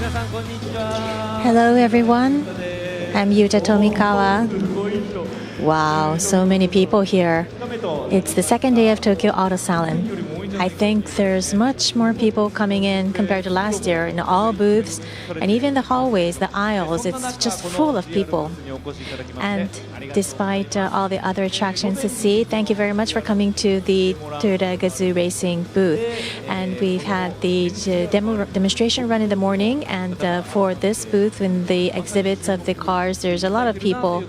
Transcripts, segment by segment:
Hello everyone, I'm Yuta Tomikawa. Wow, so many people here. It's the second day of Tokyo Auto Salon. I think there's much more people coming in compared to last year in all booths and even the hallways, the aisles. It's just full of people. And despite all the other attractions to see, thank you very much for coming to the Toyoda GAZOO Racing booth. And we've had the demonstration run in the morning, and for this booth in the exhibits of the cars, there's a lot of people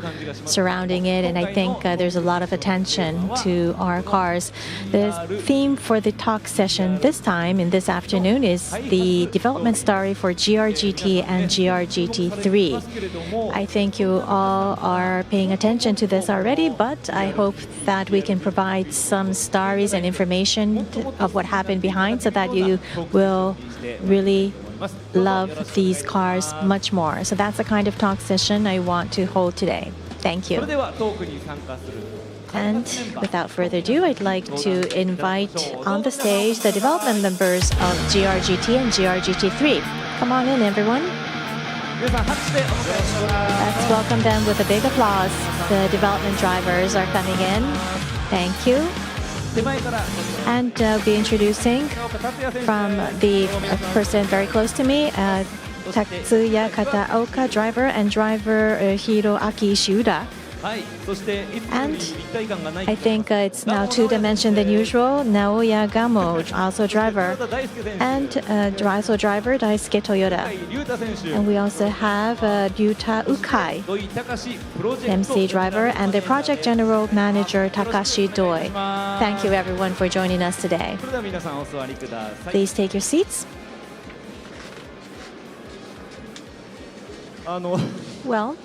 surrounding it, and I think there's a lot of attention to our cars. The theme for the talk session this time in this afternoon is the development story for GR-GT and GR-GT3. I think you all are paying attention to this already, but I hope that we can provide some stories and information of what happened behind so that you will really love these cars much more. So that's the kind of talk session I want to hold today. Thank you. And without further ado, I'd like to invite on the stage the development members of GR-GT and GR-GT3. Come on in, everyone. Let's welcome them with a big applause. The development drivers are coming in. Thank you. And I'll be introducing from the person very close to me, Tatsuya Kataoka, driver, and driver Hiroaki Ishiura. And I think it's now two-dimension than usual. Naoya Gamou, also driver, and also driver Daisuke Toyoda. And we also have Ryuta Ukai, MC driver, and the project general manager Takashi Doi. Thank you everyone for joining us today. Please take your seats. Well,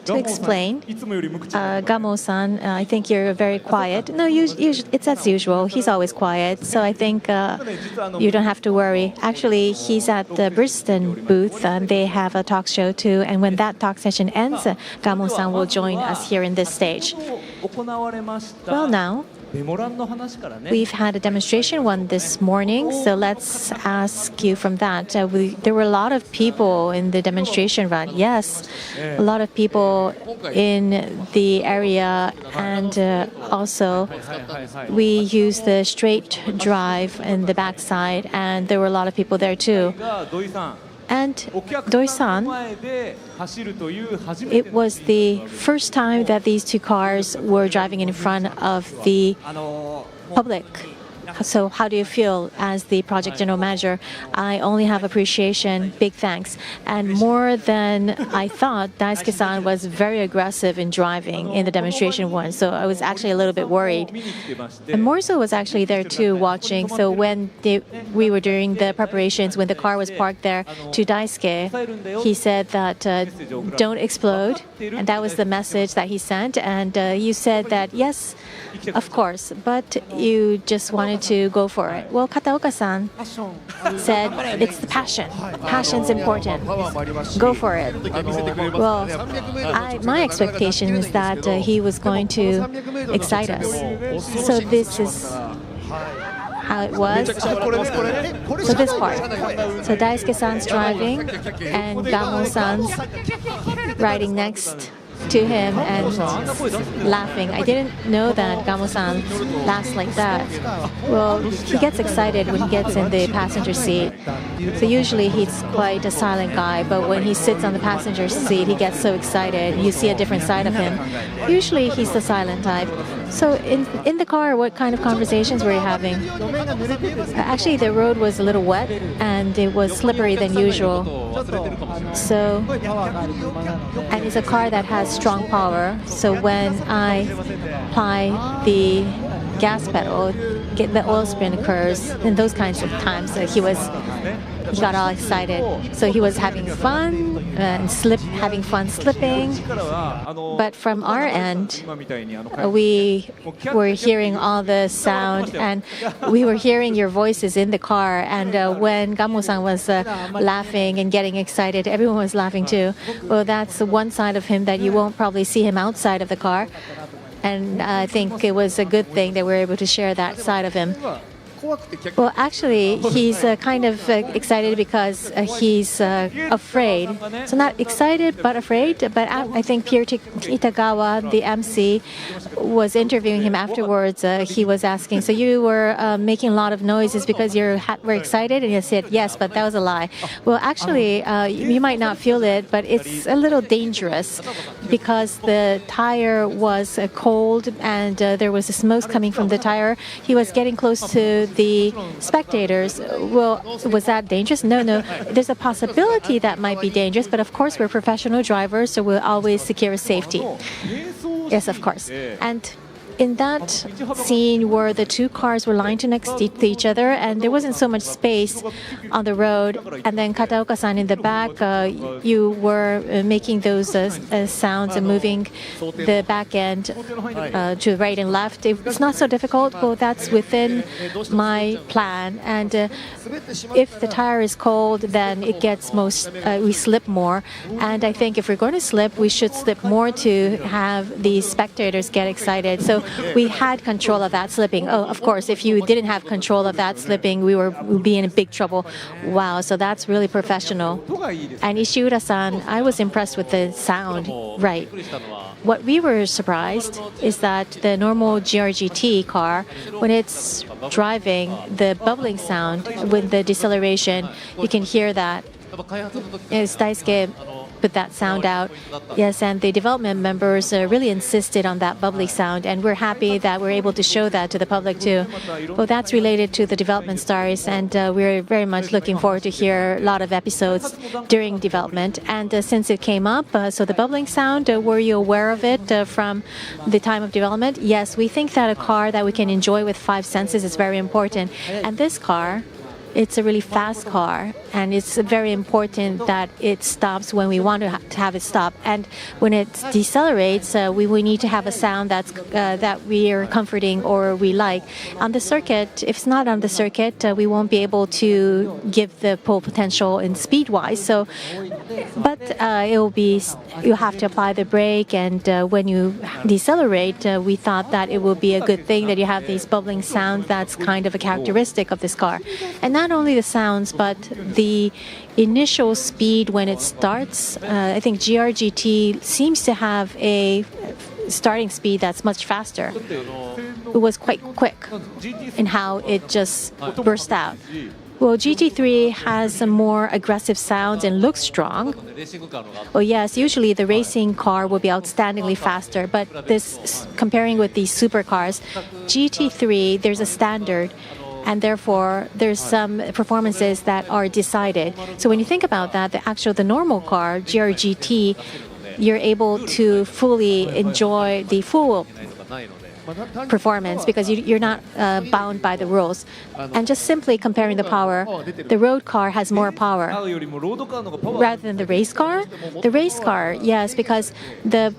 to explain, Gamou-san, I think you're very quiet. No, it's as usual. He's always quiet, so I think you don't have to worry. Actually, he's at the Bristol booth, and they have a talk show too. And when that talk session ends, Gamou-san will join us here in this stage. Well, now, we've had a demonstration one this morning, so let's ask you from that. There were a lot of people in the demonstration run. Yes, a lot of people in the area, and also we used the straight drive in the backside, and there were a lot of people there too. And Doi-san, it was the first time that these two cars were driving in front of the public. So how do you feel as the project general manager? I only have appreciation, big thanks. And more than I thought, Daisuke-san was very aggressive in driving in the demonstration one. So I was actually a little bit worried. And Morzo was actually there too, watching. So when we were doing the preparations, when the car was parked there to Daisuke, he said that don't explode. And that was the message that he sent. And you said that, yes, of course, but you just wanted to go for it. Well, Kataoka-san said it's the passion. Passion's important. Go for it. Well, my expectation is that he was going to excite us. So this is how it was. So this part. So Daisuke-san's driving and Gamou-san's riding next to him and laughing. I didn't know that Gamou-san laughs like that. Well, he gets excited when he gets in the passenger seat. So usually he's quite a silent guy, but when he sits on the passenger seat, he gets so excited. You see a different side of him. Usually he's the silent type. So in the car, what kind of conversations were you having? Actually, the road was a little wet and it was slippery than usual. So, and it's a car that has strong power. So when I apply the gas pedal, get the oil spin occurs, in those kinds of times, he got all excited. So he was having fun and having fun slipping. But from our end, we were hearing all the sound, and we were hearing your voices in the car. And when Gamou-san was laughing and getting excited, everyone was laughing too. Well, that's one side of him that you won't probably see him outside of the car. And I think it was a good thing that we were able to share that side of him. Well, actually, he's kind of excited because he's afraid. So not excited, but afraid. But I think Pierre Itagawa, the MC, was interviewing him afterwards. He was asking, so you were making a lot of noises because you were excited? And he said, yes, but that was a lie. Well, actually, you might not feel it, but it's a little dangerous because the tire was cold and there was smoke coming from the tire. He was getting close to the spectators. Well, was that dangerous? No. There's a possibility that might be dangerous, but of course we're professional drivers, so we'll always secure safety. Yes, of course. And in that scene where the two cars were lined next to each other and there wasn't so much space on the road, and then Kataoka-san in the back, you were making those sounds and moving the back end to right and left. It's not so difficult. Well, that's within my plan. And if the tire is cold, then it gets we slip more. And I think if we're going to slip, we should slip more to have the spectators get excited. So we had control of that slipping. Oh, of course, if you didn't have control of that slipping, we'd be in big trouble. Wow, so that's really professional. And Ishiura-san, I was impressed with the sound. Right. What we were surprised is that the normal GRGT car, when it's driving, the bubbling sound with the deceleration, you can hear that. It's Daisuke put that sound out. Yes, and the development members really insisted on that bubbly sound, and we're happy that we're able to show that to the public too. Well, that's related to the development stories, and we're very much looking forward to hear a lot of episodes during development. And since it came up, so the bubbling sound, were you aware of it from the time of development? Yes, we think that a car that we can enjoy with 5 senses is very important. And this car, it's a really fast car, and it's very important that it stops when we want to have it stop. And when it decelerates, we need to have a sound that we are comforting or we like. On the circuit, if it's not on the circuit, we won't be able to give the full potential in speed-wise. So, but it will be, you have to apply the brake, and when you decelerate, we thought that it will be a good thing that you have these bubbling sounds. That's kind of a characteristic of this car. And not only the sounds, but the initial speed when it starts. I think GRGT seems to have a starting speed that's much faster. It was quite quick in how it just burst out. Well, GT3 has some more aggressive sounds and looks strong. Well, yes, usually the racing car will be outstandingly faster, but this, comparing with these supercars, GT3, there's a standard, and therefore there's some performances that are decided. So when you think about that, the normal car, GRGT, you're able to fully enjoy the full performance because you're not bound by the rules. And just simply comparing the power, the road car has more power rather than the race car. The race car, yes, because the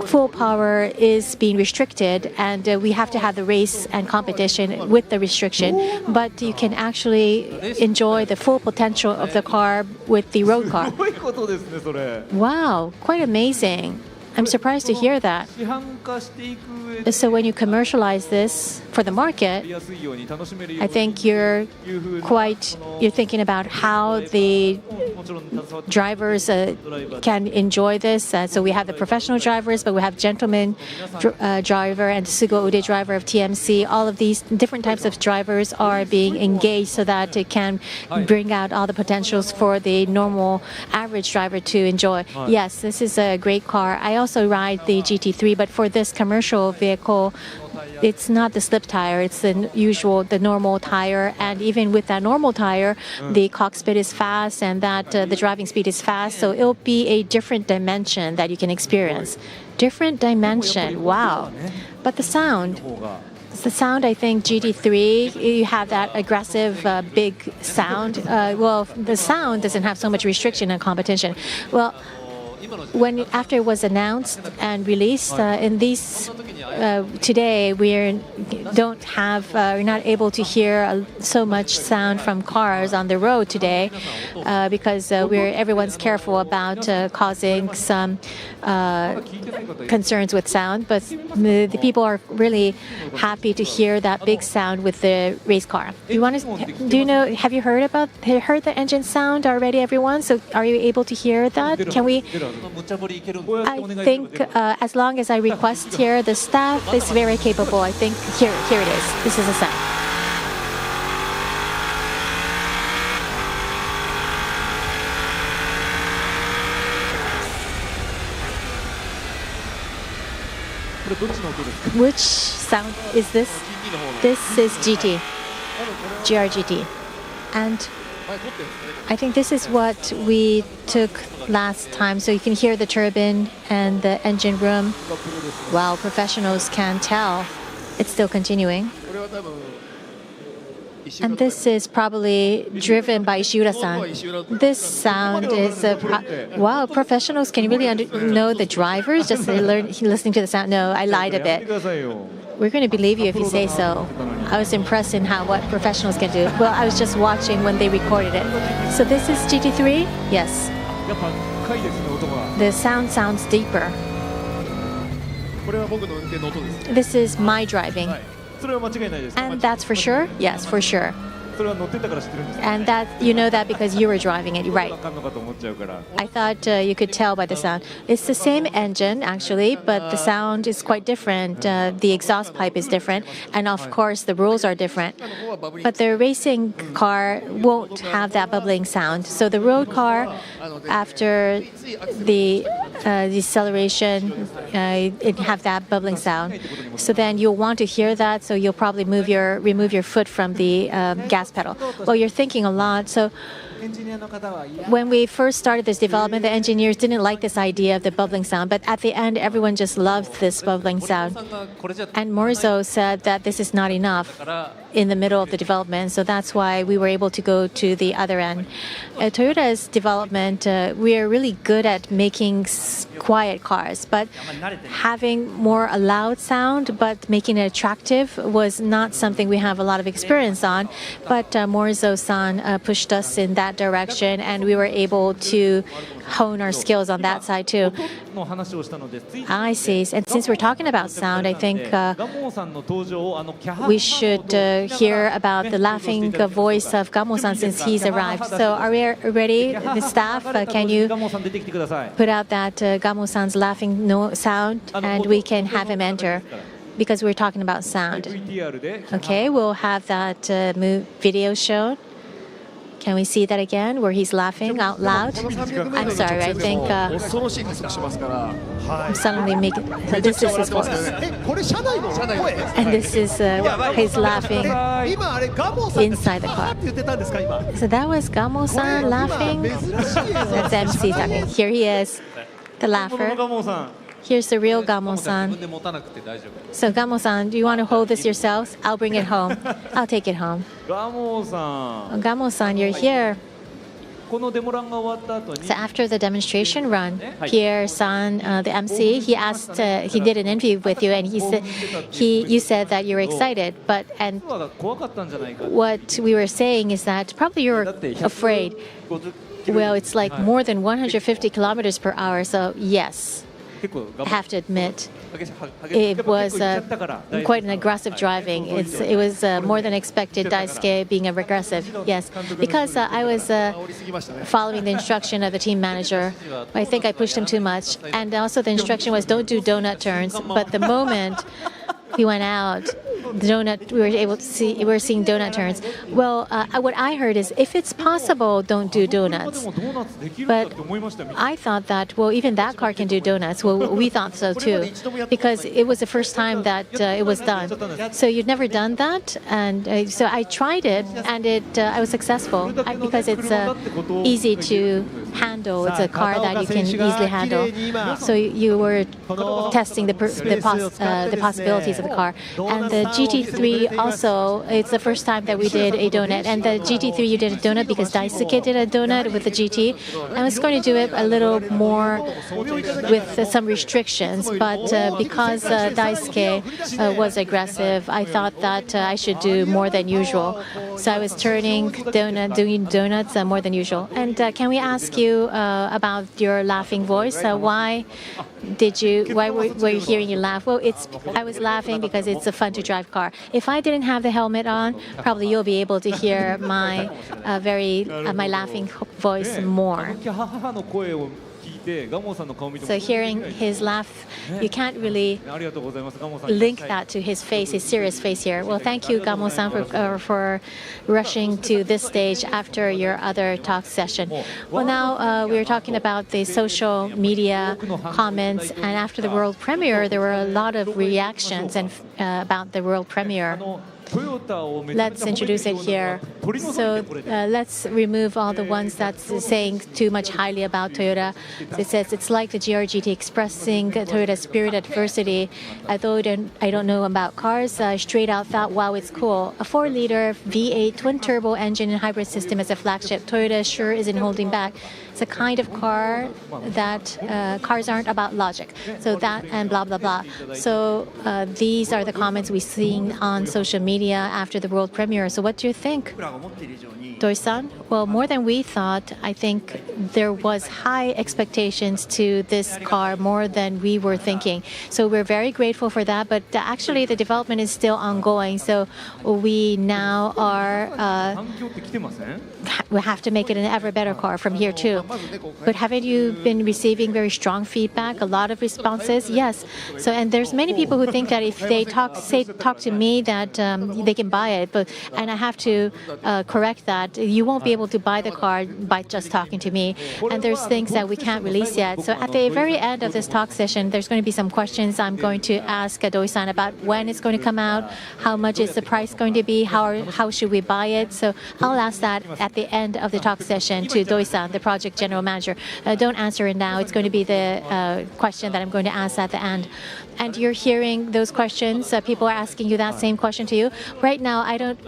full power is being restricted, and we have to have the race and competition with the restriction. But you can actually enjoy the full potential of the car with the road car. Wow, quite amazing. I'm surprised to hear that. So when you commercialize this for the market, I think you're thinking about how the drivers can enjoy this. So we have the professional drivers, but we have gentleman driver and Sugo Ude driver of TMC. All of these different types of drivers are being engaged so that it can bring out all the potentials for the normal average driver to enjoy. Yes, this is a great car. I also ride the GT3, but for this commercial vehicle, it's not the slip tire, it's the normal tire. And even with that normal tire, the cockpit is fast, and that the driving speed is fast. So it'll be a different dimension that you can experience. Different dimension, wow. But the sound, I think GT3, you have that aggressive, big sound. Well, the sound doesn't have so much restriction and competition. Well, after it was announced and released, in these today we're not able to hear so much sound from cars on the road today because everyone's careful about causing some concerns with sound. But the people are really happy to hear that big sound with the race car. Have you heard the engine sound already, everyone? So are you able to hear that? Can we? I think as long as I request here, the staff is very capable. I think here it is. This is a sound. Which sound is this? This is GRGT. And I think this is what we took last time. So you can hear the turbine and the engine room. Wow, professionals can tell. It's still continuing. And this is probably driven by Ishiura-san. This sound is wow, professionals can really know the drivers just listening to the sound. No, I lied a bit. We're going to believe you if you say so. I was impressed in what professionals can do. Well, I was just watching when they recorded it. So this is GT3? Yes. The sound sounds deeper. This is my driving. And that's for sure? Yes, for sure. And that you know that because you were driving it, right? I thought you could tell by the sound. It's the same engine actually, but the sound is quite different. The exhaust pipe is different, and of course the rules are different. But the racing car won't have that bubbling sound. So the road car, after the deceleration, it have that bubbling sound. So then you'll want to hear that. So you'll probably remove your foot from the gas pedal. Well, you're thinking a lot. So when we first started this development, the engineers didn't like this idea of the bubbling sound. But at the end, everyone just loved this bubbling sound. And Morzo said that this is not enough in the middle of the development. So that's why we were able to go to the other end. Toyota's development, we are really good at making quiet cars. But having more a loud sound, but making it attractive was not something we have a lot of experience on. But Morzo-san pushed us in that direction, and we were able to hone our skills on that side too. I see. And since we're talking about sound, I think we should hear about the laughing voice of Gamou-san since he's arrived. So are we ready? The staff, can you put out that Gamou-san's laughing sound, and we can have him enter, because we're talking about sound. Okay, we'll have that video shown. Can we see that again, where he's laughing out loud? I'm sorry, I think I'm suddenly making... This is his voice. And this is his laughing inside the car. So that was Gamou-san laughing? That's MC talking. Here he is, the laugher. Here's the real Gamou-san. So Gamou-san, do you want to hold this yourself? I'll bring it home. I'll take it home. Gamou-san, you're here. So after the demonstration run, Pierre-san, the MC, he did an interview with you, and you said that you were excited. And what we were saying is that probably you were afraid. Well, it's like more than 150 kilometers per hour. So yes. I have to admit, it was quite an aggressive driving. It was more than expected, Daisuke being aggressive. Yes, because I was following the instruction of the team manager. I think I pushed him too much. And also the instruction was don't do donut turns. But the moment he went out, we were seeing donut turns. Well, what I heard is, if it's possible, don't do donuts. But I thought that, well, even that car can do donuts. Well, we thought so too, because it was the first time that it was done. So you'd never done that, and so I tried it, and I was successful because it's easy to handle. It's a car that you can easily handle. So you were testing the possibilities of the car. And the GT3 also, it's the first time that we did a donut. And the GT3, you did a donut because Daisuke did a donut with the GT. I was going to do it a little more with some restrictions, but because Daisuke was aggressive, I thought that I should do more than usual. So I was doing donuts more than usual. And can we ask you about your laughing voice? Why were you hearing you laugh? Well, I was laughing because it's a fun to drive car. If I didn't have the helmet on, probably you'll be able to hear my my laughing voice more. So hearing his laugh, you can't really link that to his face, his serious face here. Well, thank you, Gamou-san, for rushing to this stage after your other talk session. Well, now we're talking about the social media comments, and after the world premiere, there were a lot of reactions about the world premiere. Let's introduce it here. So let's remove all the ones that's saying too much highly about Toyota. So it says it's like the GR-GT expressing Toyota's spirit adversity. Although I don't know about cars, straight out thought, wow, it's cool. A 4-liter V8 twin-turbo engine and hybrid system as a flagship. Toyota sure isn't holding back. It's a kind of car that cars aren't about logic. So that and blah, blah, blah. So these are the comments we've seen on social media after the world premiere. So what do you think, Doi-san? Well, more than we thought. I think there was high expectations to this car, more than we were thinking. So we're very grateful for that. But actually, the development is still ongoing. So we now we have to make it an ever better car from here too. But haven't you been receiving very strong feedback? A lot of responses? Yes. So and there's many people who think that if they talk to me that they can buy it, and I have to correct that. You won't be able to buy the car by just talking to me. And there's things that we can't release yet. So at the very end of this talk session, there's going to be some questions I'm going to ask Doi-san about when it's going to come out, how much is the price going to be, how should we buy it. So I'll ask that at the end of the talk session to Doi-san, the project general manager. Don't answer it now. It's going to be the question that I'm going to ask at the end. And you're hearing those questions. People are asking you that same question to you. Right now, I don't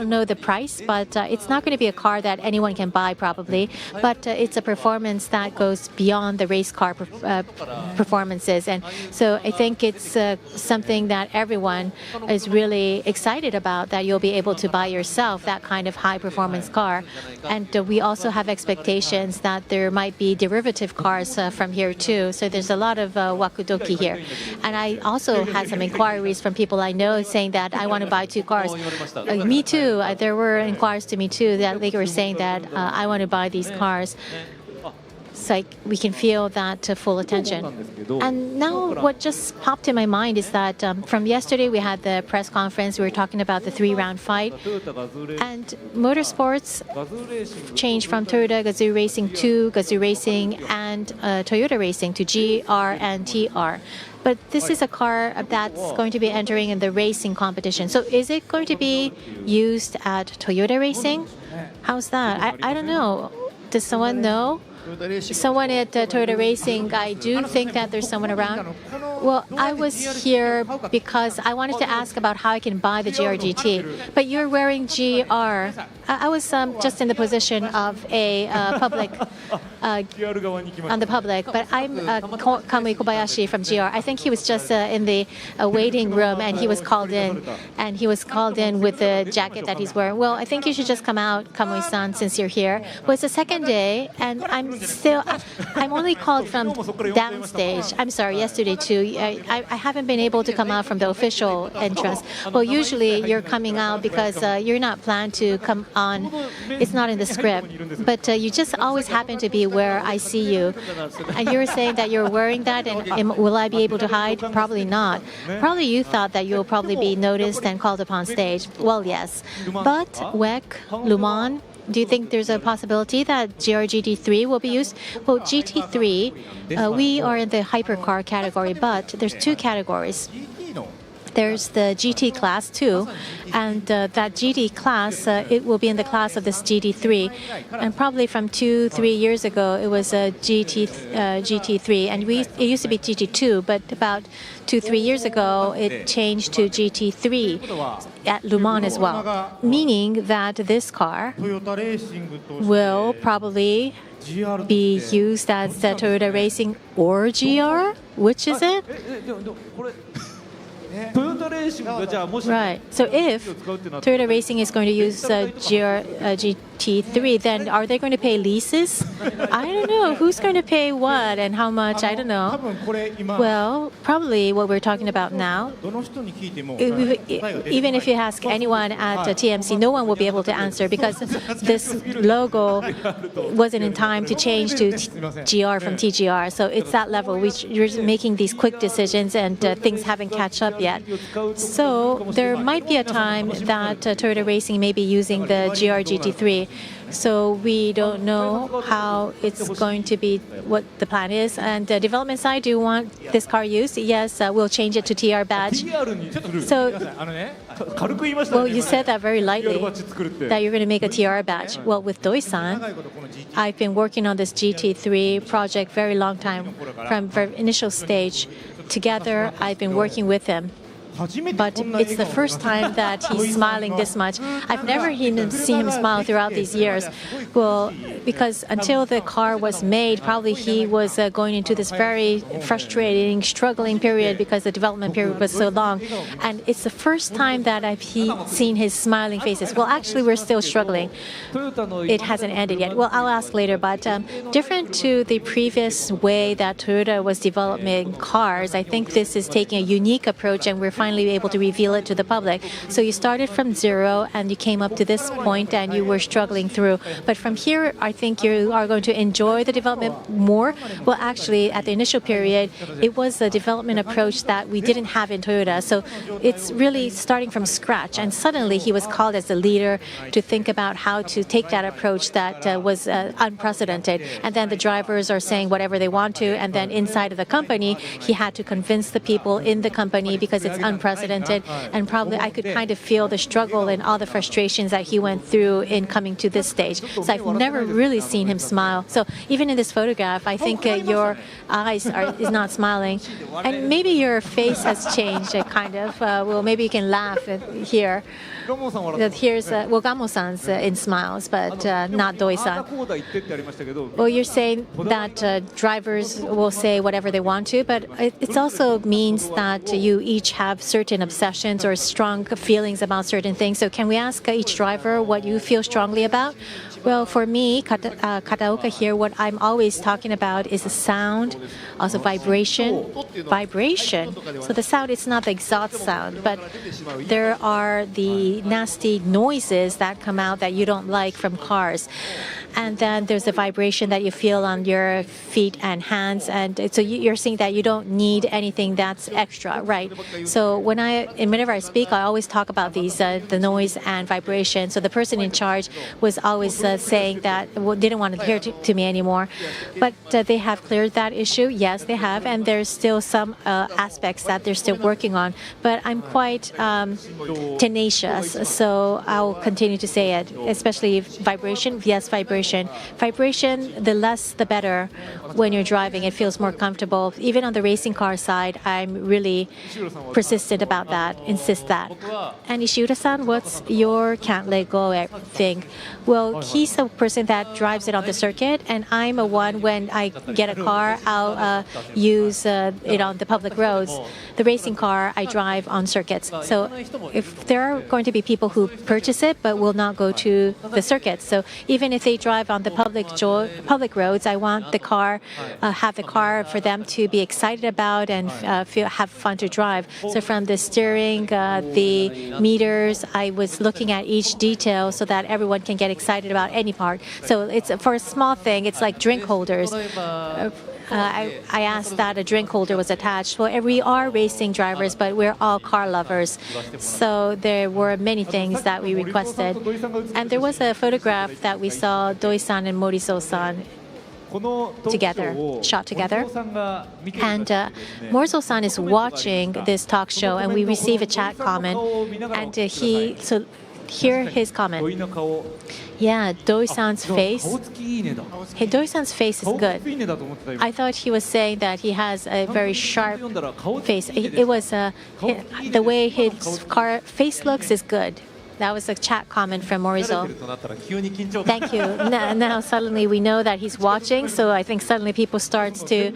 know the price, but it's not going to be a car that anyone can buy probably. But it's a performance that goes beyond the race car performances. And so I think it's something that everyone is really excited about, that you'll be able to buy yourself that kind of high performance car. And we also have expectations that there might be derivative cars from here too. So there's a lot of wakudoki here. And I also had some inquiries from people I know saying that I want to buy 2 cars. Me too. There were inquiries to me too that they were saying that I want to buy these cars. So we can feel that full attention. And now what just popped in my mind is that from yesterday we had the press conference. We were talking about the 3-round fight. And motorsports changed from Toyota GAZOO Racing to GAZOO Racing and Toyota Racing to GR and TR. But this is a car that's going to be entering in the racing competition. So is it going to be used at Toyota Racing? How's that? I don't know. Does someone know? Someone at Toyota Racing, I do think that there's someone around. Well, I was here because I wanted to ask about how I can buy the GR-GT. But you're wearing GR. I was just in the position of a public, on the public. But I'm Kamui Kobayashi from GR. I think he was just in the waiting room and he was called in. And he was called in with the jacket that he's wearing. Well, I think you should just come out, Kamui-san, since you're here. Well, it's the second day and I'm only called from downstage. I'm sorry, yesterday too. I haven't been able to come out from the official entrance. Well, usually you're coming out because you're not planned to come on. It's not in the script. But you just always happen to be where I see you. And you were saying that you're wearing that, and will I be able to hide? Probably not. Probably you thought that you'll probably be noticed and called upon stage. Well, yes. But WEC, Le Mans, do you think there's a possibility that GR-GT3 will be used? Well, GT3, we are in the hypercar category, but there's 2 categories. There's the GT class too, and that GT class, it will be in the class of this GT3, and probably from 2-3 years ago it was a GT3, and it used to be GT2, but about 2-3 years ago it changed to GT3 at Le Mans as well, meaning that this car will probably be used as the Toyota Racing or GR. Which is it? Right. So if Toyota Racing is going to use GT3, then are they going to pay leases? I don't know. Who's going to pay what and how much? I don't know. Well, probably what we're talking about now, even if you ask anyone at TMC, no one will be able to answer because this logo wasn't in time to change to GR from TGR. So it's that level. We're making these quick decisions and things haven't catch up yet. So there might be a time that Toyota Racing may be using the GR GT3. So we don't know how it's going to be, what the plan is. And the development side, do you want this car used? Yes, we'll change it to TR badge. So, well, you said that very lightly, that you're going to make a TR badge. Well, with Doi-san, I've been working on this GT3 project very long time, from very initial stage. Together, I've been working with him. But it's the first time that he's smiling this much. I've never seen him smile throughout these years. Well, because until the car was made, probably he was going into this very frustrating, struggling period because the development period was so long. And it's the first time that I've seen his smiling faces. Well, actually, we're still struggling. It hasn't ended yet. Well, I'll ask later. But different to the previous way that Toyota was developing cars, I think this is taking a unique approach, and we're finally able to reveal it to the public. So you started from zero and you came up to this point and you were struggling through. But from here, I think you are going to enjoy the development more. Well, actually, at the initial period, it was a development approach that we didn't have in Toyota. So it's really starting from scratch. And suddenly he was called as the leader to think about how to take that approach that was unprecedented. And then the drivers are saying whatever they want to. And then inside of the company, he had to convince the people in the company because it's unprecedented, and probably I could kind of feel the struggle and all the frustrations that he went through in coming to this stage. So I've never really seen him smile. So even in this photograph, I think your eyes is not smiling, and maybe your face has changed, kind of. Well, maybe you can laugh here. Here's Gamou-san's in smiles, but not Doi-san. Well, you're saying that drivers will say whatever they want to, but it also means that you each have certain obsessions or strong feelings about certain things. So can we ask each driver what you feel strongly about? Well, for me, Kataoka here, what I'm always talking about is the sound, also vibration. Vibration. So the sound is not the exhaust sound, but there are the nasty noises that come out that you don't like from cars. And then there's the vibration that you feel on your feet and hands. And so you're saying that you don't need anything that's extra, right? So whenever I speak, I always talk about these, the noise and vibration. So the person in charge was always saying that didn't want to hear to me anymore. But they have cleared that issue. Yes, they have. And there's still some aspects that they're still working on. But I'm quite tenacious. So I'll continue to say it, especially vibration. Yes, vibration. Vibration, the less the better when you're driving. It feels more comfortable. Even on the racing car side, I'm really persistent about that, insist that. And Ishiura-san, what's your can't let go thing? Well, he's a person that drives it on the circuit, and I'm a one, when I get a car, I'll use it on the public roads. The racing car, I drive on circuits. So if there are going to be people who purchase it but will not go to the circuits, so even if they drive on the public roads, I want the car, have the car for them to be excited about and have fun to drive. So from the steering, the meters, I was looking at each detail so that everyone can get excited about any part. So it's for a small thing, it's like drink holders. I asked that a drink holder was attached. Well, we are racing drivers, but we're all car lovers. So there were many things that we requested. And there was a photograph that we saw Doi-san and Moriso-san. shot together. And Morzo-san is watching this talk show, and we receive a chat comment, and hear his comment. Yeah, Doi-san's face. Hey, Doi-san's face is good. I thought he was saying that he has a very sharp face. It was the way his face looks is good. That was a chat comment from Morizo. Thank you. Now suddenly we know that he's watching, so I think suddenly people start to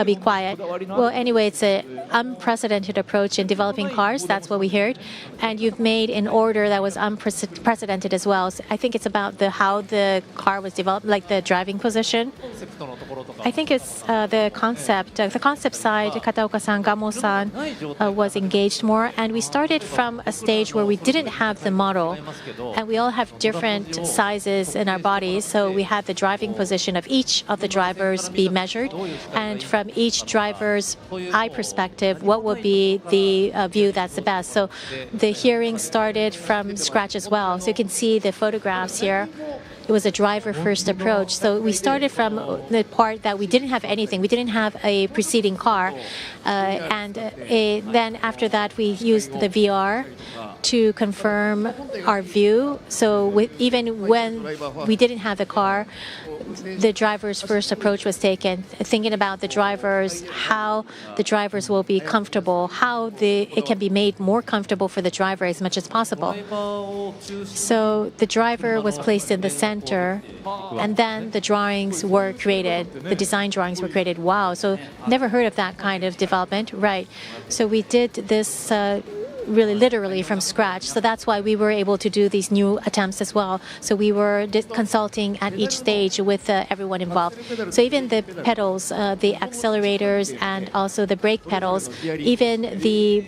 be quiet. Well, anyway, it's an unprecedented approach in developing cars. That's what we heard. And you've made an order that was unprecedented as well. So I think it's about how the car was developed, like the driving position. I think it's the concept. The concept side, Kataoka-san, Gamou-san was engaged more. And we started from a stage where we didn't have the model. And we all have different sizes in our bodies. So we had the driving position of each of the drivers be measured. And from each driver's eye perspective, what would be the view that's the best. So the hearing started from scratch as well. So you can see the photographs here. It was a driver-first approach. So we started from the part that we didn't have anything. We didn't have a preceding car. Then after that, we used the VR to confirm our view. So even when we didn't have the car, the driver's first approach was taken, thinking about the drivers, how the drivers will be comfortable, how it can be made more comfortable for the driver as much as possible. So the driver was placed in the center, and then the drawings were created, the design drawings were created. Wow, so never heard of that kind of development, right? So we did this really literally from scratch. So that's why we were able to do these new attempts as well. So we were consulting at each stage with everyone involved. So even the pedals, the accelerators, and also the brake pedals, even the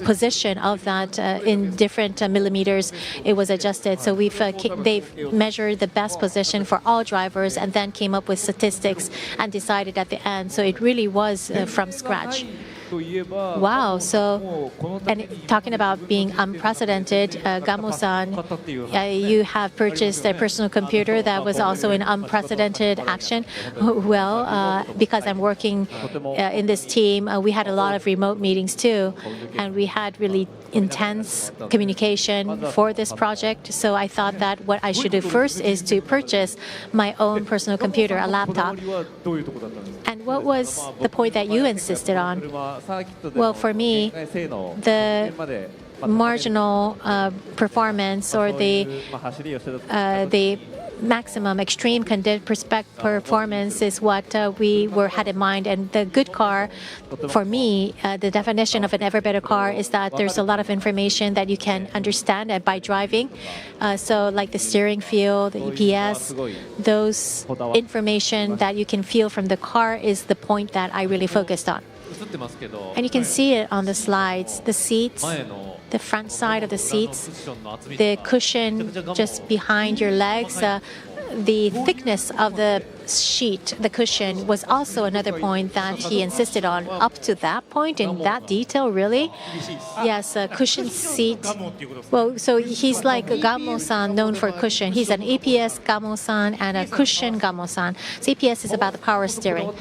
position of that in different millimeters, it was adjusted. So they've measured the best position for all drivers and then came up with statistics and decided at the end. So it really was from scratch. Wow. So, and talking about being unprecedented, Gamou-san, you have purchased a personal computer that was also an unprecedented action. Well, because I'm working in this team, we had a lot of remote meetings too, and we had really intense communication for this project. So I thought that what I should do first is to purchase my own personal computer, a laptop. And what was the point that you insisted on? Well, for me, the marginal performance or the maximum extreme performance is what we had in mind. And the good car, for me, the definition of an ever better car is that there's a lot of information that you can understand by driving. So like the steering feel, the EPS, those information that you can feel from the car is the point that I really focused on. And you can see it on the slides, the seats, the front side of the seats, the cushion just behind your legs, the thickness of the sheet, the cushion, was also another point that he insisted on. Up to that point, in that detail, really? Yes, a cushion seat. Well, so he's like a Gamou-san known for cushion. He's an EPS Gamou-san and a cushion Gamou-san. So EPS is about the power steering.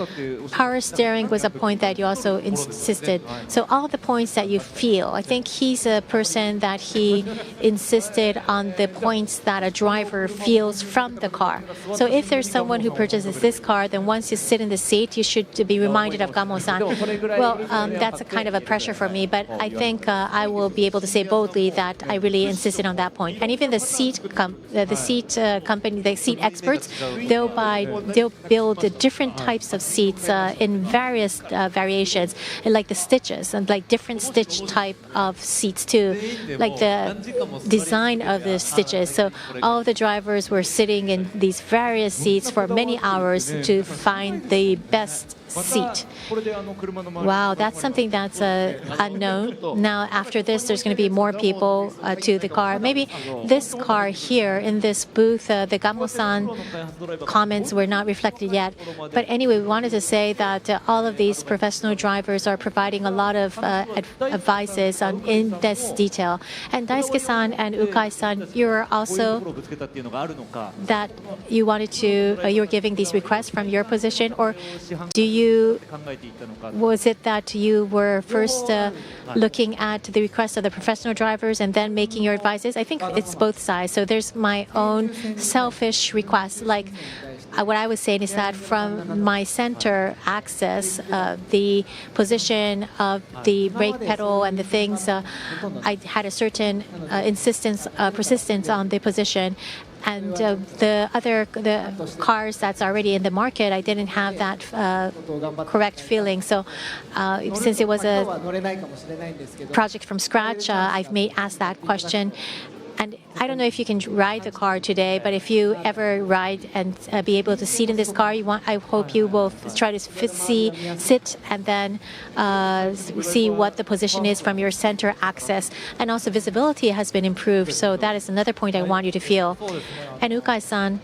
Power steering was a point that you also insisted. So all the points that you feel, I think he's a person that he insisted on the points that a driver feels from the car. So if there's someone who purchases this car, then once you sit in the seat, you should be reminded of Gamou-san. Well, that's a kind of a pressure for me, but I think I will be able to say boldly that I really insisted on that point. And even the seat company, the seat experts, they'll build different types of seats in various variations, like the stitches and like different stitch type of seats too, like the design of the stitches. So all the drivers were sitting in these various seats for many hours to find the best seat. Wow, that's something that's unknown. Now, after this, there's going to be more people to the car. Maybe this car here in this booth, the Gamou-san comments were not reflected yet. But anyway, we wanted to say that all of these professional drivers are providing a lot of advices in this detail. And Daisuke-san and Ukai-san, you're also that you wanted to, you're giving these requests from your position, or was it that you were first looking at the requests of the professional drivers and then making your advices? I think it's both sides. So there's my own selfish request. Like what I was saying is that from my center access, the position of the brake pedal and the things, I had a certain persistence on the position. And the cars that's already in the market, I didn't have that correct feeling. So since it was a project from scratch, I've asked that question. And I don't know if you can ride the car today, but if you ever ride and be able to sit in this car, I hope you will try to sit and then see what the position is from your center access. And also visibility has been improved, so that is another point I want you to feel. And Ukai-san,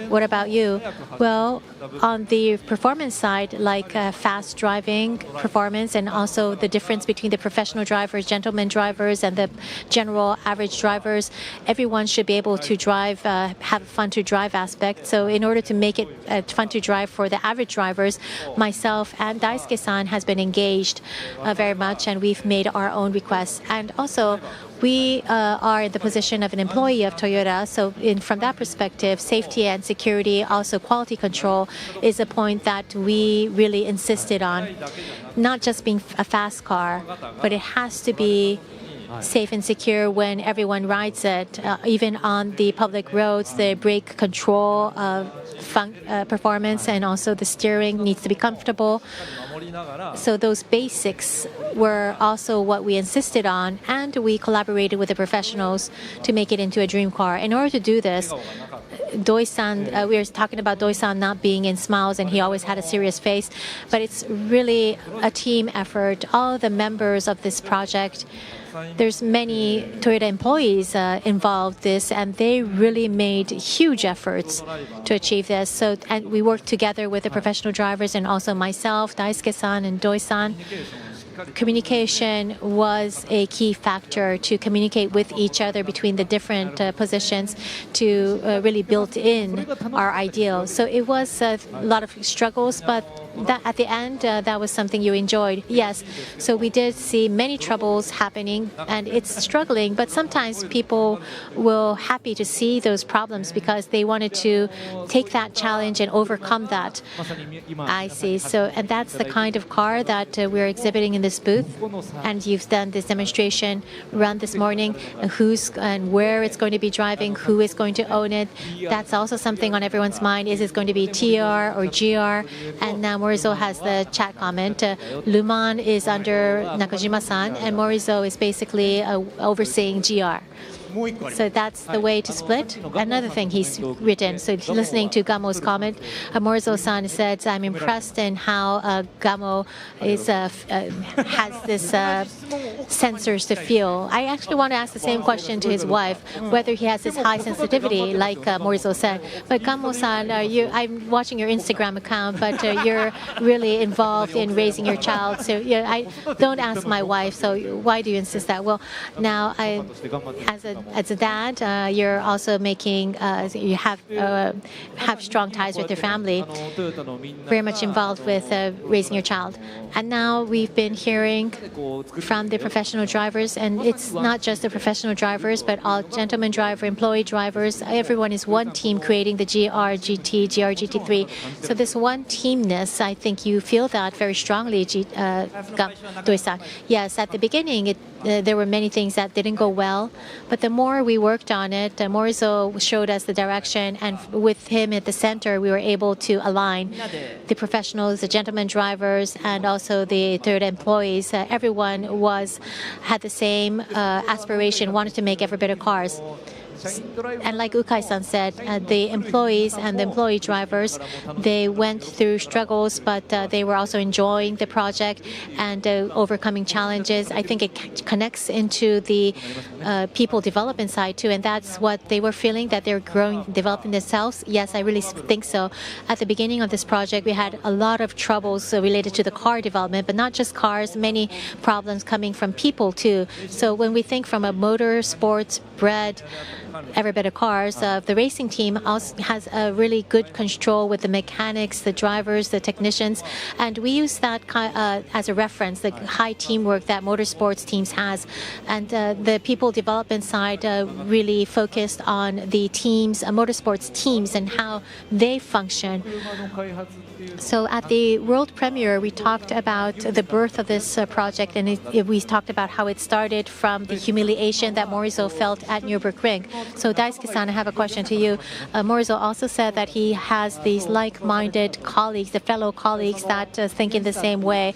what about you? Well, on the performance side, like fast driving performance and also the difference between the professional drivers, gentleman drivers, and the general average drivers, everyone should be able to drive, have fun to drive aspect. So in order to make it fun to drive for the average drivers, myself and Daisuke-san has been engaged very much, and we've made our own requests. And also, we are in the position of an employee of Toyota, so from that perspective, safety and security, also quality control, is a point that we really insisted on. Not just being a fast car, but it has to be safe and secure when everyone rides it. Even on the public roads, the brake control performance and also the steering needs to be comfortable. So those basics were also what we insisted on, and we collaborated with the professionals to make it into a dream car. In order to do this, Doi-san, we were talking about Doi-san not being in smiles, and he always had a serious face, but it's really a team effort. All the members of this project, there's many Toyota employees involved this, and they really made huge efforts to achieve this. So, and we worked together with the professional drivers and also myself, Daisuke-san and Doi-san. Communication was a key factor to communicate with each other between the different positions to really build in our ideal. So it was a lot of struggles, but that at the end, that was something you enjoyed. Yes, so we did see many troubles happening, and it's struggling, but sometimes people will happy to see those problems because they wanted to take that challenge and overcome that. I see. So, and that's the kind of car that we're exhibiting in this booth, and you've done this demonstration run this morning, who's and where it's going to be driving, who is going to own it. That's also something on everyone's mind. Is it going to be TR or GR? And now Morizo has the chat comment. Le Mans is under Nakajima-san, and Morizo is basically overseeing GR. So that's the way to split. Another thing he's written, so listening to Gamou's comment, Morizo-san said, I'm impressed in how Gamou has this sensors to feel. I actually want to ask the same question to his wife, whether he has this high sensitivity, like Morizo said. But Gamou-san, I'm watching your Instagram account, but you're really involved in raising your child. So I don't ask my wife, so why do you insist that? Well, now as a dad, you're also making, you have strong ties with your family, very much involved with raising your child. And now we've been hearing from the professional drivers, and it's not just the professional drivers, but all gentleman driver, employee drivers, everyone is one team creating the GR GT3. So this one teamness, I think you feel that very strongly, Doi-san. Yes, at the beginning, there were many things that didn't go well, but the more we worked on it, Morizo showed us the direction, and with him at the center, we were able to align the professionals, the gentleman drivers, and also the Toyota employees. Everyone had the same aspiration, wanted to make ever better cars. And like Ukai-san said, the employees and the employee drivers, they went through struggles, but they were also enjoying the project and overcoming challenges. I think it connects into the people development side too, and that's what they were feeling, that they're growing, developing themselves. Yes, I really think so. At the beginning of this project, we had a lot of troubles related to the car development, but not just cars, many problems coming from people too. So when we think from a motorsports bred ever better cars, the racing team also has a really good control with the mechanics, the drivers, the technicians, and we use that as a reference, the high teamwork that motorsports teams has. And the people development side really focused on the teams, motorsports teams, and how they function. So at the world premiere, we talked about the birth of this project, and we talked about how it started from the humiliation that Morizo felt at Nürburgring. So Daisuke-san, I have a question to you. Morizo also said that he has these like-minded colleagues, the fellow colleagues that think in the same way.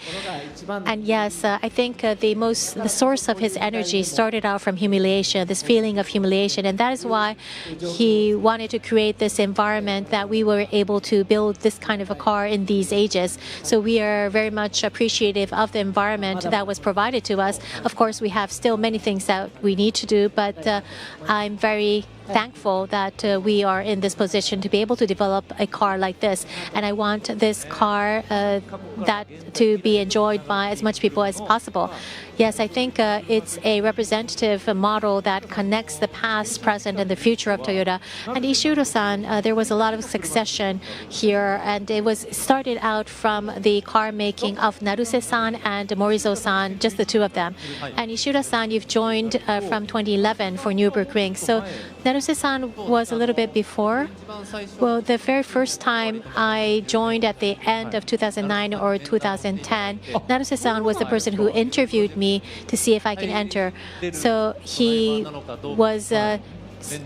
And yes, I think the source of his energy started out from humiliation, this feeling of humiliation, and that is why he wanted to create this environment that we were able to build this kind of a car in these ages. So we are very much appreciative of the environment that was provided to us. Of course, we have still many things that we need to do, but I'm very thankful that we are in this position to be able to develop a car like this. And I want this car that to be enjoyed by as much people as possible. Yes, I think it's a representative model that connects the past, present, and the future of Toyota. And Ishiura-san, there was a lot of succession here, and it was started out from the car making of Naruse-san and Morizo-san, just the two of them. And Ishiura-san, you've joined from 2011 for Nürburgring. So Naruse-san was a little bit before. Well, the very first time I joined at the end of 2009 or 2010, Naruse-san was the person who interviewed me to see if I can enter. So he was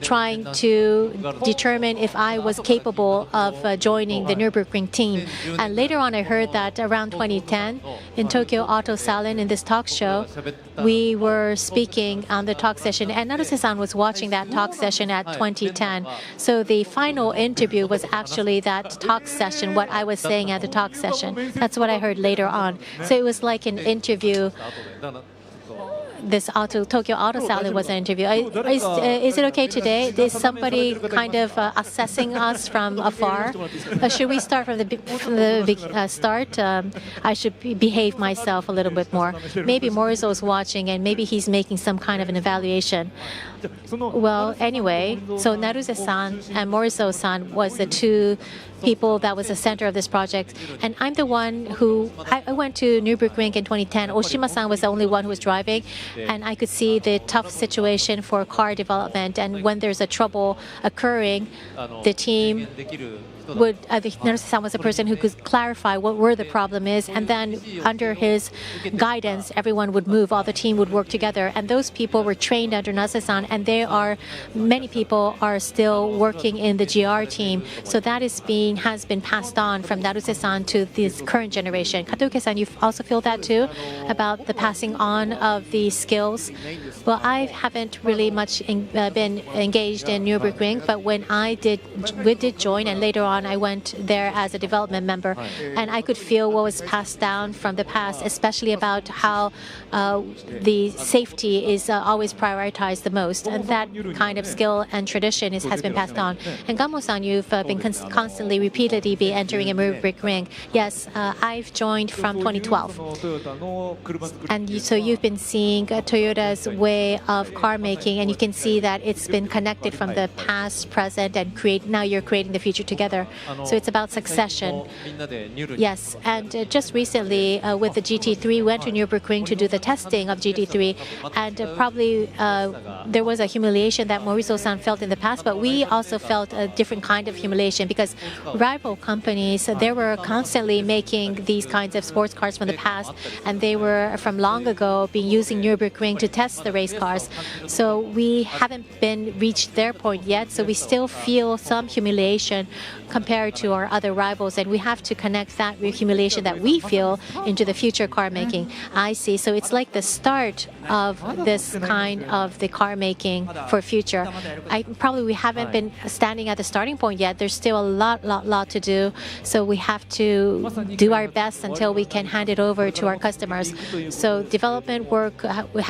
trying to determine if I was capable of joining the Nürburgring team. And later on, I heard that around 2010, in Tokyo Auto Salon, in this talk show, we were speaking on the talk session, and Naruse-san was watching that talk session at 2010. So the final interview was actually that talk session, what I was saying at the talk session. That's what I heard later on. So it was like an interview. This Tokyo Auto Salon was an interview. Is it okay today? Is somebody kind of assessing us from afar? Should we start from the start? I should behave myself a little bit more. Maybe Morizo is watching, and maybe he's making some kind of an evaluation. Well, anyway, so Naruse-san and Morizo-san was the two people that was the center of this project. And I'm the one who, I went to Nürburgring in 2010. Oshima-san was the only one who was driving. And I could see the tough situation for car development. And when there's a trouble occurring, the team would, Naruse-san was a person who could clarify where the problem is. And then under his guidance, everyone would move, all the team would work together. And those people were trained under Naruse-san. And many people are still working in the GR team. So that has been passed on from Naruse-san to this current generation. Kataoka-san, you also feel that too, about the passing on of the skills? Well, I haven't really much been engaged in Nürburgring, but when we did join, and later on I went there as a development member, and I could feel what was passed down from the past, especially about how the safety is always prioritized the most, and that kind of skill and tradition has been passed on. And Gamou-san, you've been constantly, repeatedly be entering a Nürburgring. Yes, I've joined from 2012. And so you've been seeing Toyota's way of car making, and you can see that it's been connected from the past, present, and now you're creating the future together. So it's about succession. Yes, and just recently with the GT3, went to Nürburgring to do the testing of GT3, and probably there was a humiliation that Morizo-san felt in the past, but we also felt a different kind of humiliation because rival companies, they were constantly making these kinds of sports cars from the past, and they were from long ago been using Nürburgring to test the race cars. So we haven't reached their point yet, so we still feel some humiliation compared to our other rivals, and we have to connect that humiliation that we feel into the future car making. I see. So it's like the start of this kind of the car making making for future. Probably we haven't been standing at the starting point yet. There's still a lot to do. So we have to do our best until we can hand it over to our customers. So development work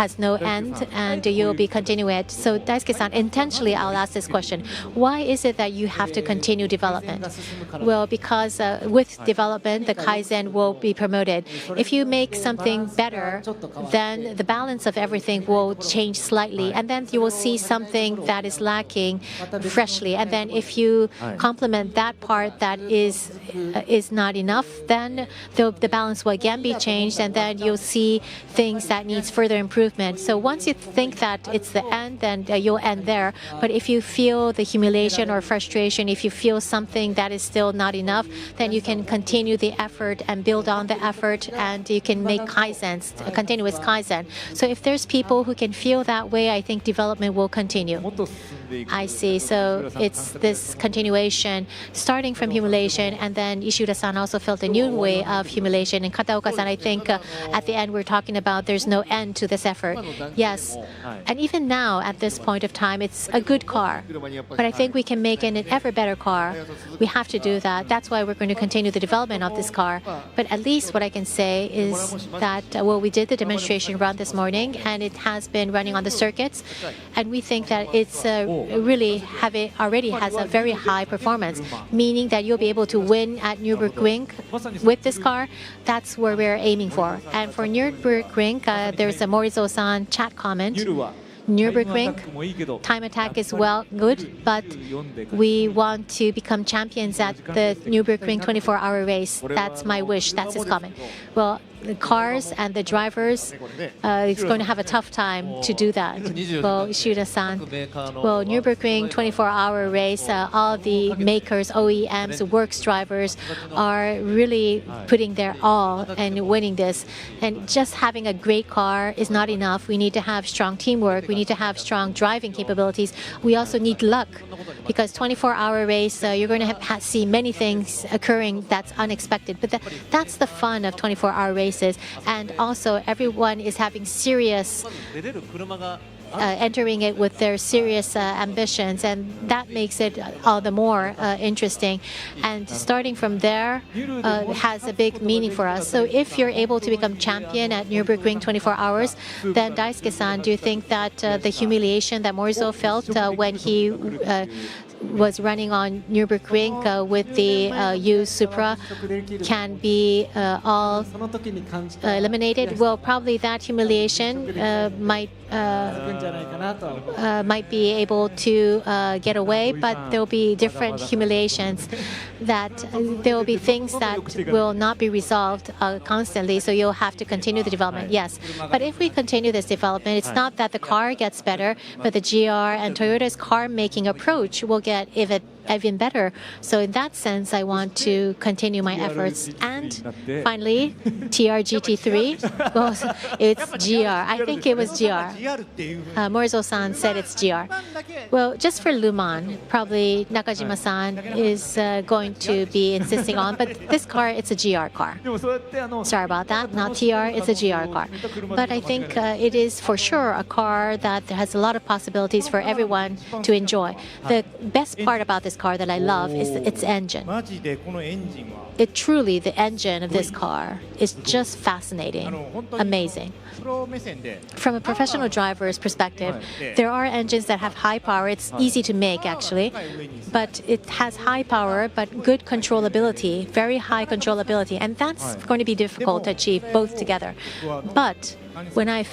has no end, and you'll be continuing it. So Daisuke-san, intentionally I'll ask this question. Why is it that you have to continue development? Well, because with development, the Kaizen will be promoted. If you make something better, then the balance of everything will change slightly, and then you will see something that is lacking freshly. And then if you complement that part that is not enough, then the balance will again be changed, and then you'll see things that needs further improvement. So once you think that it's the end, then you'll end there. But if you feel the humiliation or frustration, if you feel something that is still not enough, then you can continue the effort and build on the effort, and you can make kaizens, continuous kaizen. So if there's people who can feel that way, I think development will continue. I see. So it's this continuation, starting from humiliation, and then Ishiura-san also felt a new way of humiliation. And Kataoka-san, I think at the end we're talking about there's no end to this effort. Yes. And even now, at this point of time, it's a good car. But I think we can make it an ever better car. We have to do that. That's why we're going to continue the development of this car. But at least what I can say is that, well, we did the demonstration run this morning, and it has been running on the circuits. And we think that it's already has a very high performance, meaning that you'll be able to win at Nürburgring with this car. That's where we're aiming for. And for Nürburgring, there's a Morizo-san chat comment. Nürburgring time attack is good, but we want to become champions at the Nürburgring 24-hour race. That's my wish. That's his comment. Well, the cars and the drivers, it's going to have a tough time to do that. Well, Ishiura-san, well, Nürburgring 24-hour race, all the makers, OEMs, works drivers are really putting their all and winning this. And just having a great car is not enough. We need to have strong teamwork. We need to have strong driving capabilities. We also need luck, because 24-hour race, you're going to see many things occurring that's unexpected. But that's the fun of 24-hour races. And also, everyone is having serious entering it with their serious ambitions, and that makes it all the more interesting. And starting from there has a big meaning for us. So if you're able to become champion at Nürburgring 24 hours, then Daisuke-san, do you think that the humiliation that Morizo felt when he was running on Nürburgring with the used Supra can be all eliminated? Well, probably that humiliation might be able to get away, but there will be different humiliations that there will be things that will not be resolved constantly, so you'll have to continue the development. Yes, but if we continue this development, it's not that the car gets better, but the GR and Toyota's car-making approach will get even better. So in that sense, I want to continue my efforts. And finally, TR GT3. Well, it's GR. I think it was GR. Morizo-san said it's GR. Well, just for Le Mans, probably Nakajima-san is going to be insisting on. But this car, it's a GR car. Sorry about that. Not TR, it's a GR car. But I think it is for sure a car that has a lot of possibilities for everyone to enjoy. The best part about this car that I love is its engine. It truly, the engine of this car is just fascinating, amazing. From a professional driver's perspective, there are engines that have high power. It's easy to make, actually, but it has high power, but good controllability, very high controllability, and that's going to be difficult to achieve both together. But when I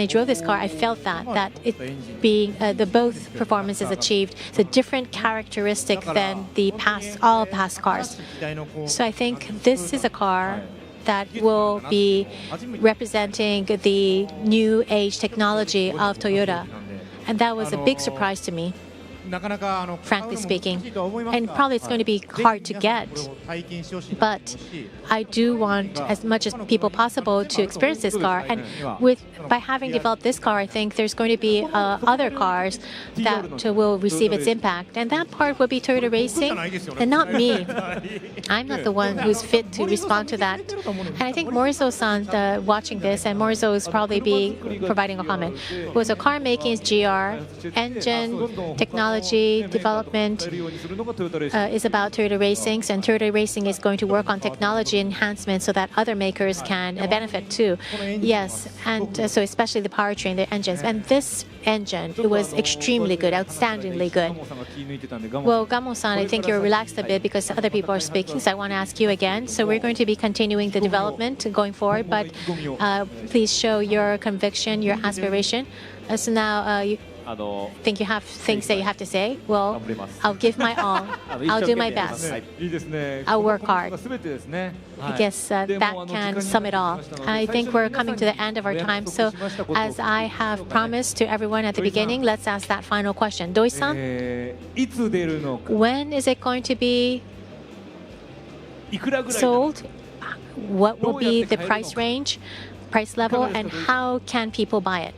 drove this car, I felt that it being the both performances achieved, the different characteristic than the all past cars. So I think this is a car that will be representing the new age technology of Toyota, and that was a big surprise to me. frankly speaking. And probably it's going to be hard to get, but I do want as much as people possible to experience this car. And by having developed this car, I think there's going to be other cars that will receive its impact. And that part will be Toyota Racing and not me. I'm not the one who's fit to respond to that. And I think Morizo-san watching this, and Morizo is probably be providing a comment. So car making is GR, engine, technology, development is about Toyota Racing, and Toyota Racing is going to work on technology enhancement so that other makers can benefit too. Yes, and so especially the powertrain, the engines. And this engine, it was extremely good, outstandingly good. Well, Gamou-san, I think you're relaxed a bit because other people are speaking, so I want to ask you again. So we're going to be continuing the development going forward, but please show your conviction, your aspiration. So now you think you have things that you have to say? Well, I'll give my all. I'll do my best. I'll work hard. I guess that can sum it all. I think we're coming to the end of our time. So as I have promised to everyone at the beginning, let's ask that final question. Doi-san, when is it going to be sold? What will be the price range, price level, and how can people buy it?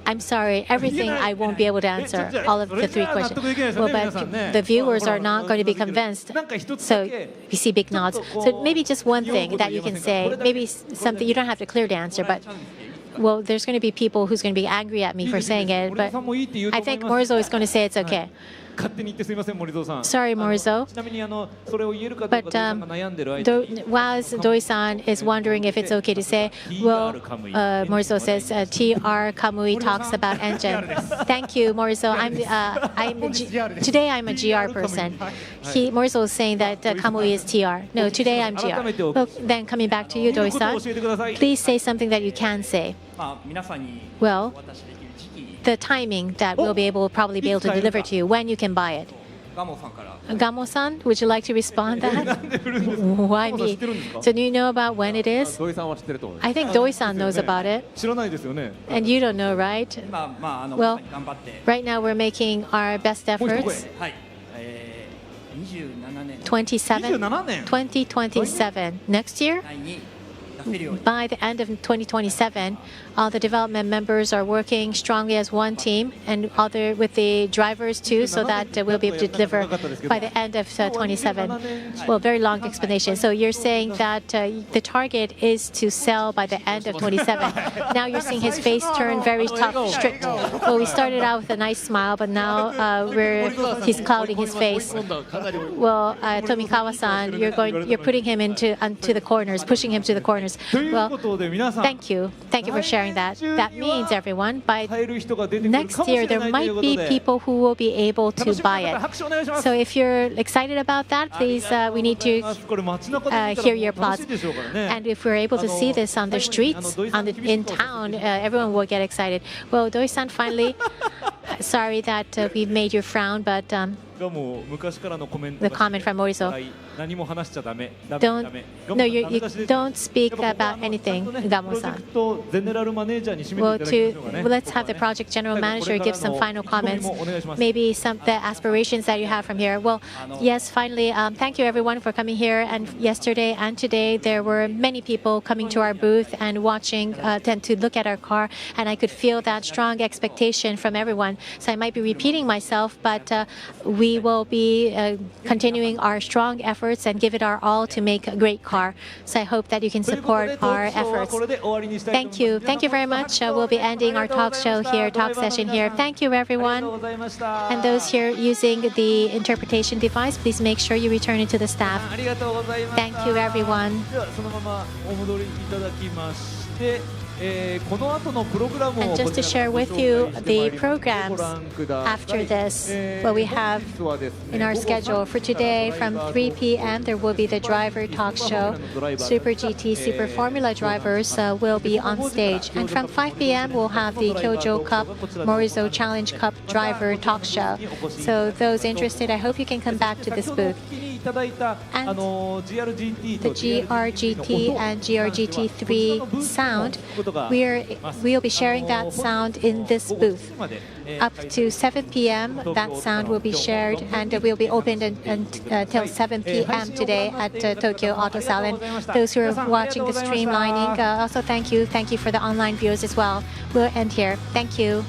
I'm sorry, everything I won't be able to answer, all of the three questions. Well, but the viewers are not going to be convinced. So you see big nods. So maybe just one thing that you can say, maybe something, you don't have to clear the answer, but well, there's going to be people who's going to be angry at me for saying it, but I think Morizo is going to say it's okay. Sorry, Morizo. But while Doi-san is wondering if it's okay to say, well, Morizo says, TR Kamui talks about engine. Thank you, Morizo. Today I'm a GR person. Morizo is saying that Kamui is TR. No, today I'm GR. Well, then coming back to you, Doi-san, please say something that you can say. Well, the timing that we'll probably be able to deliver to you, when you can buy it. Gamou-san, would you like to respond that? Why me? So do you know about when it is? I think Doi-san knows about it. And you don't know, right? Well, right now we're making our best efforts. 2027, next year? By the end of 2027, all the development members are working strongly as one team, and with the drivers too, so that we'll be able to deliver by the end of 27. Well, very long explanation. So you're saying that the target is to sell by the end of 27. Now you're seeing his face turn very tough, strict. Well, we started out with a nice smile, but now he's clouding his face. Well, Tomikawa-san, you're putting him into the corners, pushing him to the corners. Well, thank you. Thank you for sharing that. That means, everyone, by next year, there might be people who will be able to buy it. So if you're excited about that, please, we need to hear your applause. And if we're able to see this on the streets, in town, everyone will get excited. Well, Doi-san, finally, sorry that we made you frown, but the comment from Morizo. Don't speak about anything, Gamou-san. Well, let's have the project general manager give some final comments. Maybe the aspirations that you have from here. Well, yes, finally, thank you everyone for coming here. And yesterday and today, there were many people coming to our booth and watching, to look at our car. And I could feel that strong expectation from everyone. So I might be repeating myself, but we will be continuing our strong efforts and give it our all to make a great car. So I hope that you can support our efforts. Thank you. Thank you very much. We'll be ending our talk session here. Thank you, everyone. And those here using the interpretation device, please make sure you return it to the staff. Thank you, everyone. And just to share with you the programs after this, what we have in our schedule. For today, from 3 p.m., there will be the driver talk show. Super GT, Super Formula drivers will be on stage. And from 5 p.m., we'll have the Kyojo Cup, Morizo Challenge Cup driver talk show. So those interested, I hope you can come back to this booth. the GRGT and GRGT3 sound, we'll be sharing that sound in this booth. Up to 7 p.m. that sound will be shared and will be opened until 7 p.m. today at Tokyo Auto Salon. Those who are watching the streamlining, also thank you. Thank you for the online viewers as well. We'll end here. Thank you.